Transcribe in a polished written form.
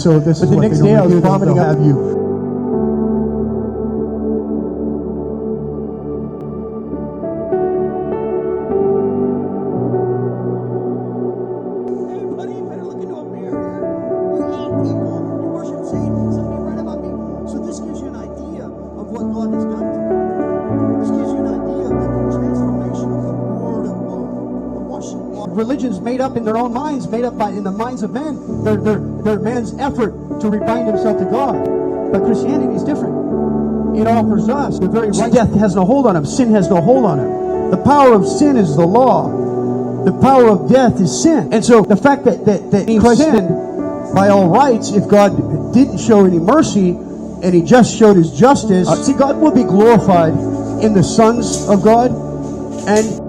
So this is the next day I was vomiting they'll up. have you. Everybody, you better look into a mirror. You eat people. You worship Satan. Somebody read about me. So this gives you an idea of what God has done to me. This gives you an idea of the transformation of the Word of God. The washing water. Religions made up in their own minds, made up in the minds of men. They're man's effort to rebind himself to God. But Christianity is different. It offers us the very right. Death has no hold on him. Sin has no hold on him. The power of sin is the law. The power of death is sin. And so the fact that he sinned by all rights, if God didn't show any mercy and he just showed his justice, see, God will be glorified in the sons of God and